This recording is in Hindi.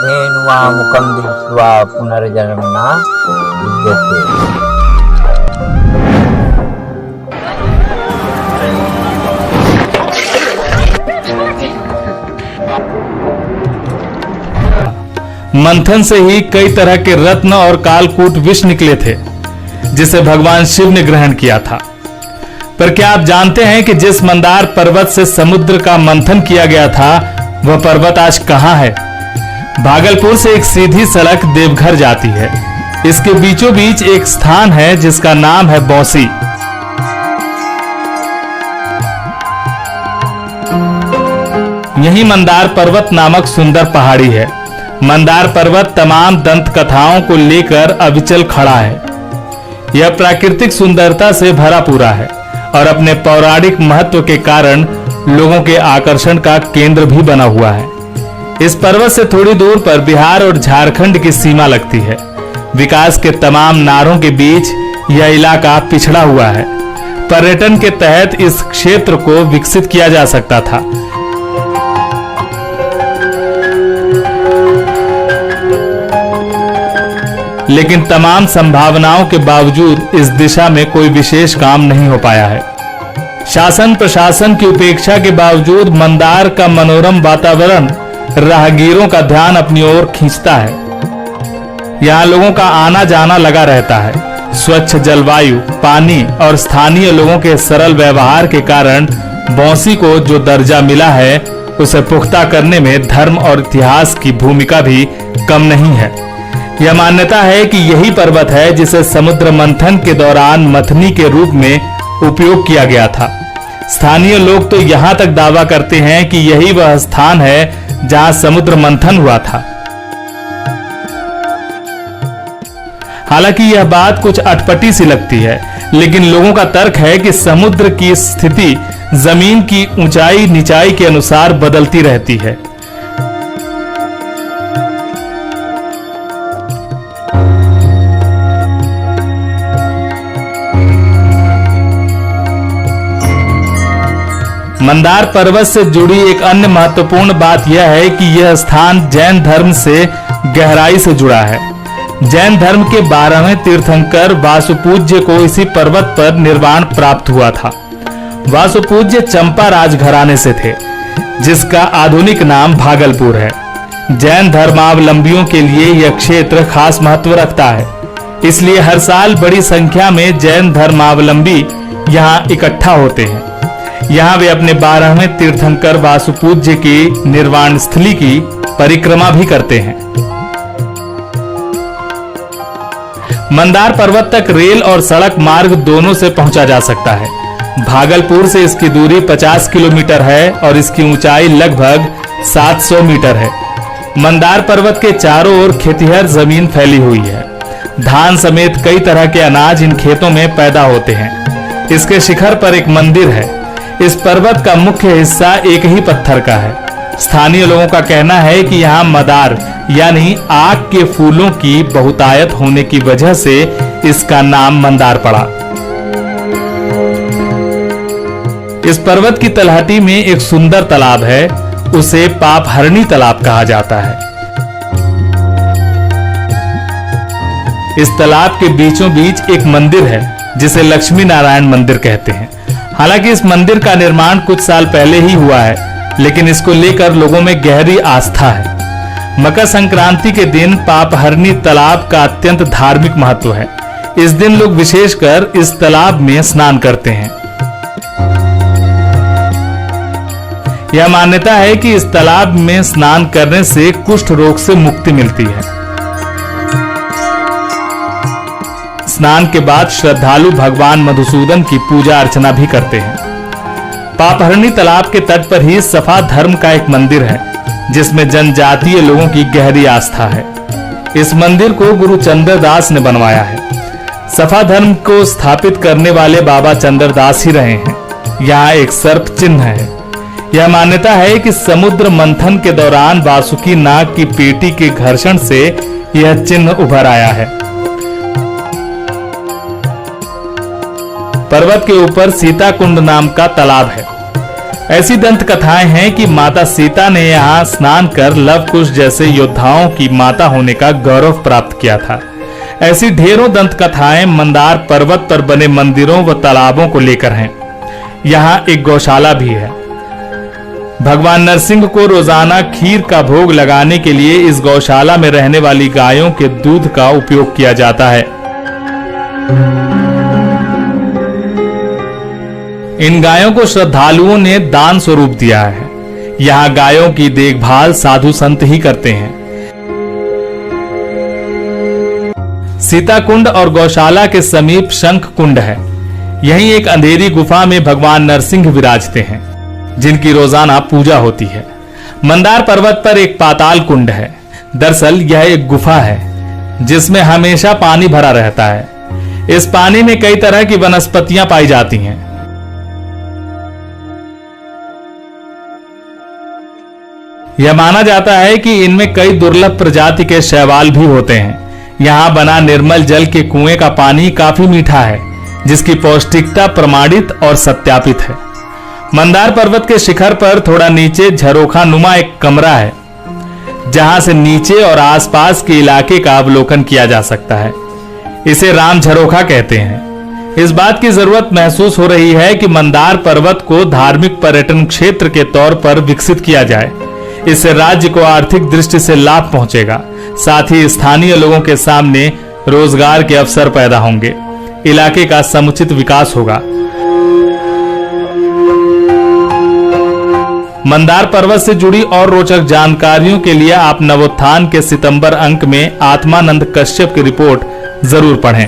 धेनुवामुखं दृष्ट्वा पुनर्जन्म न विद्यते। मंथन से ही कई तरह के रत्न और कालकूट विष निकले थे, जिसे भगवान शिव ने ग्रहण किया था। पर क्या आप जानते हैं कि जिस मंदार पर्वत से समुद्र का मंथन किया गया था, वह पर्वत आज कहां है? भागलपुर से एक सीधी सड़क देवघर जाती है। इसके बीचों बीच एक स्थान है जिसका नाम है बौसी। यही मंदार पर्वत नामक सुंदर पहाड़ी है। मंदार पर्वत तमाम दंत कथाओं को लेकर अविचल खड़ा है। यह प्राकृतिक सुंदरता से भरा पूरा है और अपने पौराणिक महत्व के कारण लोगों के आकर्षण का केंद्र भी बना हुआ है। इस पर्वत से थोड़ी दूर पर बिहार और झारखंड की सीमा लगती है। विकास के तमाम नारों के बीच यह इलाका पिछड़ा हुआ है। पर्यटन के तहत इस क्षेत्र को विकसित किया जा सकता था। लेकिन तमाम संभावनाओं के बावजूद इस दिशा में कोई विशेष काम नहीं हो पाया है। शासन प्रशासन की उपेक्षा के बावजूद मंदार का मनोरम वातावरण राहगीरों का ध्यान अपनी ओर खींचता है। यहाँ लोगों का आना जाना लगा रहता है। स्वच्छ जलवायु, पानी और स्थानीय लोगों के सरल व्यवहार के कारण बौसी को जो दर्जा मिला है, उसे पुख्ता करने में धर्म और इतिहास की भूमिका भी कम नहीं है। यह मान्यता है कि यही पर्वत है जिसे समुद्र मंथन के दौरान मथनी के रूप में उपयोग किया गया था। स्थानीय लोग तो यहाँ तक दावा करते हैं कि यही वह स्थान है जहाँ समुद्र मंथन हुआ था। हालांकि यह बात कुछ अटपटी सी लगती है, लेकिन लोगों का तर्क है कि समुद्र की स्थिति जमीन की ऊंचाई नीचाई के अनुसार बदलती रहती है। मंदार पर्वत से जुड़ी एक अन्य महत्वपूर्ण बात यह है कि यह स्थान जैन धर्म से गहराई से जुड़ा है। जैन धर्म के 12वें तीर्थंकर वासुपूज्य को इसी पर्वत पर निर्वाण प्राप्त हुआ था। वासुपूज्य चंपा राजघराने से थे, जिसका आधुनिक नाम भागलपुर है। जैन धर्मावलंबियों के लिए यह क्षेत्र खास महत्व रखता है, इसलिए हर साल बड़ी संख्या में जैन धर्मावलंबी यहाँ इकट्ठा होते हैं। यहाँ वे अपने 12वें तीर्थंकर वासुपूज्य की निर्वाण स्थली की परिक्रमा भी करते हैं। मंदार पर्वत तक रेल और सड़क मार्ग दोनों से पहुंचा जा सकता है। भागलपुर से इसकी दूरी 50 किलोमीटर है और इसकी ऊंचाई लगभग 700 मीटर है। मंदार पर्वत के चारों ओर खेतिहर जमीन फैली हुई है। धान समेत कई तरह के अनाज इन खेतों में पैदा होते हैं। इसके शिखर पर एक मंदिर है। इस पर्वत का मुख्य हिस्सा एक ही पत्थर का है। स्थानीय लोगों का कहना है कि यहाँ मदार यानी आग के फूलों की बहुतायत होने की वजह से इसका नाम मंदार पड़ा। इस पर्वत की तलहटी में एक सुंदर तालाब है, उसे पापहरणी तालाब कहा जाता है। इस तालाब के बीचों बीच एक मंदिर है जिसे लक्ष्मी नारायण मंदिर कहते हैं। हालांकि इस मंदिर का निर्माण कुछ साल पहले ही हुआ है, लेकिन इसको लेकर लोगों में गहरी आस्था है। मकर संक्रांति के दिन पापहरणी तालाब का अत्यंत धार्मिक महत्व है। इस दिन लोग विशेषकर इस तालाब में स्नान करते हैं। यह मान्यता है कि इस तालाब में स्नान करने से कुष्ठ रोग से मुक्ति मिलती है। स्नान के बाद श्रद्धालु भगवान मधुसूदन की पूजा अर्चना भी करते हैं। पापहरणी तालाब के तट पर ही सफा धर्म का एक मंदिर है, जिसमें जनजातीय लोगों की गहरी आस्था है। इस मंदिर को गुरु चंद्रदास ने बनवाया है। सफा धर्म को स्थापित करने वाले बाबा चंद्रदास ही रहे हैं। यहाँ एक सर्प चिन्ह है। यह मान्यता है कि समुद्र मंथन के दौरान वासुकी नाग की पेटी के घर्षण से यह चिन्ह उभर आया है। पर्वत के ऊपर सीता कुंड नाम का तालाब है। ऐसी दंत कथाएं हैं कि माता सीता ने यहाँ स्नान कर लव कुश जैसे योद्धाओं की माता होने का गौरव प्राप्त किया था। ऐसी ढेरों दंत कथाएं मंदार पर्वत पर बने मंदिरों व तालाबों को लेकर हैं। यहाँ एक गौशाला भी है। भगवान नरसिंह को रोजाना खीर का भोग लगाने के लिए इस गौशाला में रहने वाली गायों के दूध का उपयोग किया जाता है। इन गायों को श्रद्धालुओं ने दान स्वरूप दिया है। यहाँ गायों की देखभाल साधु संत ही करते हैं। सीता कुंड और गौशाला के समीप शंख कुंड है। यहीं एक अंधेरी गुफा में भगवान नरसिंह विराजते हैं, जिनकी रोजाना पूजा होती है। मंदार पर्वत पर एक पाताल कुंड है। दरअसल यह एक गुफा है जिसमें हमेशा पानी भरा रहता है। इस पानी में कई तरह की वनस्पतियां पाई जाती हैं। यह माना जाता है कि इनमें कई दुर्लभ प्रजाति के शैवाल भी होते हैं। यहाँ बना निर्मल जल के कुएं का पानी काफी मीठा है, जिसकी पौष्टिकता प्रमाणित और सत्यापित है। मंदार पर्वत के शिखर पर थोड़ा नीचे झरोखा नुमा एक कमरा है, जहां से नीचे और आसपास के इलाके का अवलोकन किया जा सकता है। इसे राम झरोखा कहते हैं। इस बात की जरूरत महसूस हो रही है कि मंदार पर्वत को धार्मिक पर्यटन क्षेत्र के तौर पर विकसित किया जाए। इससे राज्य को आर्थिक दृष्टि से लाभ पहुंचेगा, साथ ही स्थानीय लोगों के सामने रोजगार के अवसर पैदा होंगे। इलाके का समुचित विकास होगा। मंदार पर्वत से जुड़ी और रोचक जानकारियों के लिए आप नवोत्थान के सितंबर अंक में आत्मानंद कश्यप की रिपोर्ट जरूर पढ़ें।